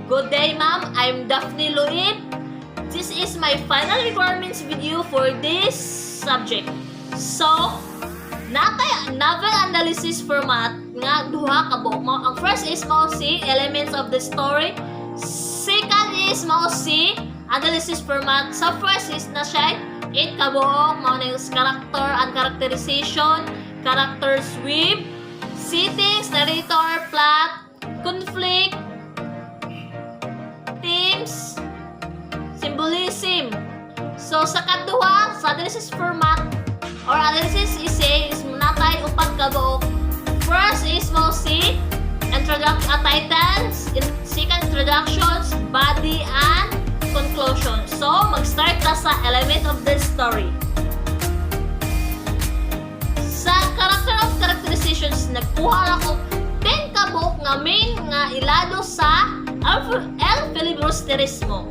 Good day, ma'am. I'm Daphne Luid. This is my final requirements video for this subject. So, natay novel analysis format nga duha ka buok mo. Ang first is mao si elements of the story. Second is mao si analysis format. Sa first is na siya 8 ka buok mao na yung character and characterization, characters with settings, narrator, plot, conflict, themes, symbolism. So sa kaduha, sa analysis format or analysis essay is natay upat ka buok. First is mo si titles, second introductions, body, and conclusion. So mag-start ta sa element of the story. Sa character of characterizations, nagkuha ako 10 ka buok nga main nga ilado sa El Filibusterismo.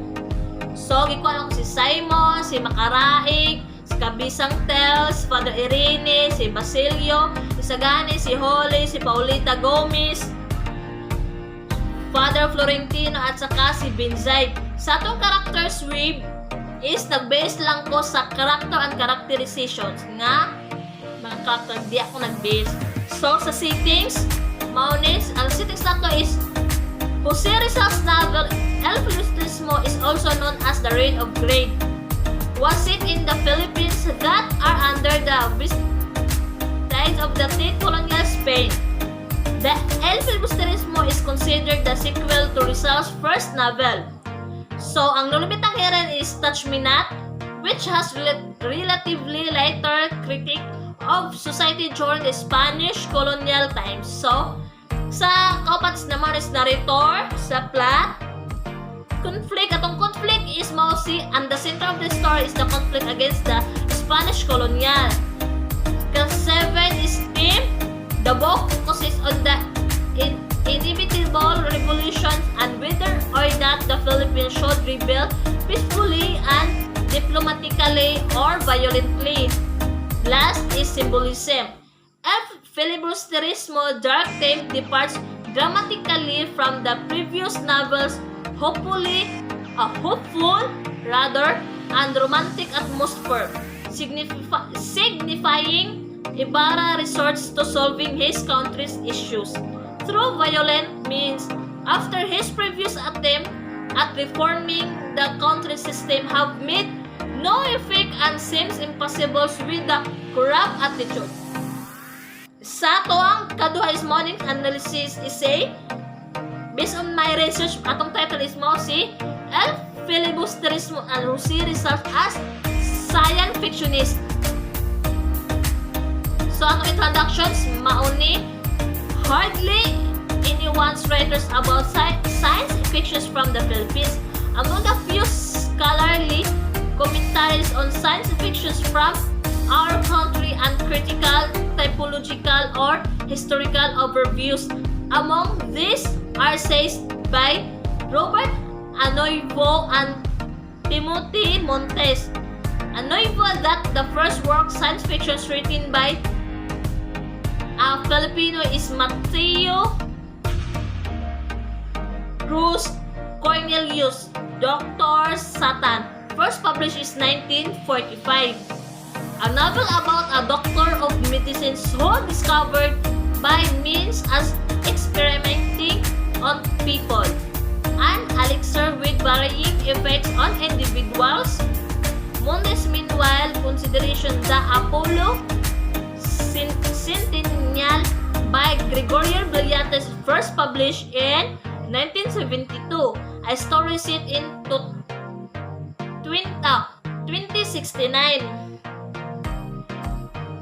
So, gikuha ako si Simon, si Macaraig, si Kabisang Tel, si Father Irene, si Basilio, si Sagani, si Holly, si Paulita Gomez, Father Florentino, at saka si Binzay. Sa atong characters with is nag-base lang ko sa character and characterizations nga mga character, di ako nag-base. So, sa settings, maunis, ang settings na to is Jose Rizal's novel El Filibusterismo is also known as the Reign of Greed. Was it in the Philippines that are under the vestige of the late colonial Spain? The El Filibusterismo is considered the sequel to Rizal's first novel. So, ang lulubitang heron is Touch Me Not, which has relatively lighter critique of society during the Spanish colonial times. So, sa kaupat naman is narrator, sa plot, conflict. Atong conflict is mao si, and the center of the story is the conflict against the Spanish colonial. Ka-7 is theme. The book focuses on the inevitable revolutions and whether or not the Philippines should rebel peacefully and diplomatically or violently. Last is symbolism. El Filibusterismo dark theme departs dramatically from the previous novels, hopeful rather, and romantic atmosphere, signifying Ibarra resorts to solving his country's issues through violent means after his previous attempt at reforming the country system have made no effect and seems impossible with the corrupt attitude. Sa toang kaduha is morning analysis essay. Based on my research, atong title is mo si El Filibusterismo and Jose Rizal as science fictionist. So atong introductions, mauni, hardly anyone's writers about science fictions from the Philippines. Among the few scholarly commentaries on science fictions from our country and critical, typological, or historical overviews. Among these are essays by Robert Anoivo and Timothy Montes. Anoivo that the first work science fiction written by a Filipino is Mateo Cruz Cornelius, Dr. Satan. First published is 1945. A novel about a doctor of medicine who discovered by means as experimenting on people an elixir with varying effects on individuals. Montes meanwhile consideration the Apollo Centennial by Gregorio Brillantes first published in 1972. A story set in 2069.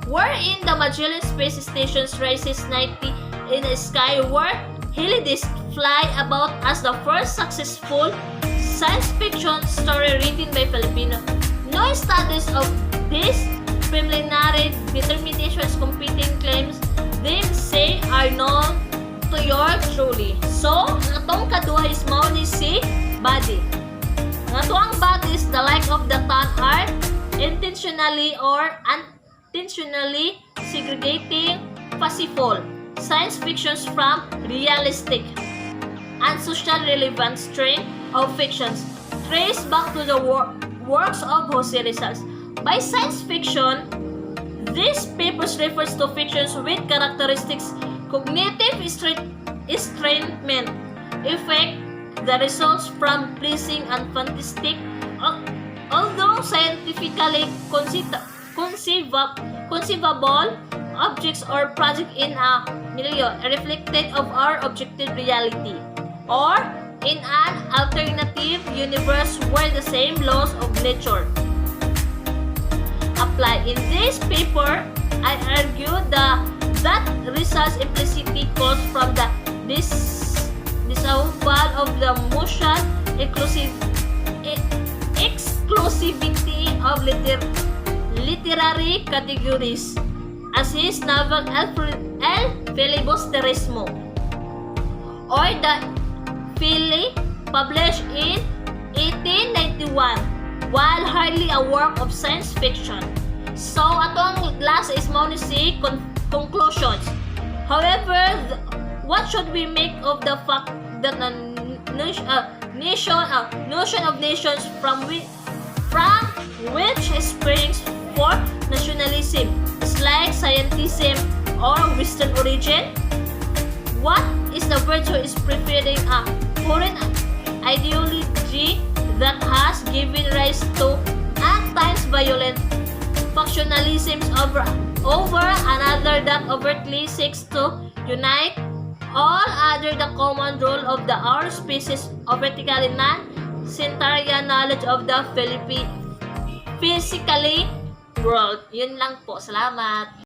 Wherein the Magellan Space Station rises nightly in the sky where Helides fly about as the first successful science fiction story written by Filipino. No studies of this preliminary determinations competing claims they say are known to yours truly. So, ang atong kaduha is mao ni si body. Ang atong body is the like of the town are intentionally or intentionally segregating facile science fictions from realistic. and social relevant strain of fictions traced back to the works of Jose Rizal. By science fiction, this papers refers to fictions with characteristics cognitive entrainment effect that results from pleasing and fantastic, although scientifically conceivable objects or projects in a milieu reflected of our objective reality, or in an alternative universe where the same laws of nature apply. In this paper, I argue that results implicitly comes from the disavowal of the motion exclusivity of literary categories, as his novel El Filibusterismo, or the Philly, published in 1891, while hardly a work of science fiction. So, atong last is mo ni si conclusions. However, what should we make of the fact that the notion of nations from which springs forth nationalism is like scientism or Western origin? What is the virtue is preferring a foreign ideology that has given rise to at times violent factionalisms over another that overtly seeks to unite all other the common role of our species of vertically non-centarian knowledge of the physically world. Yun lang po. Salamat.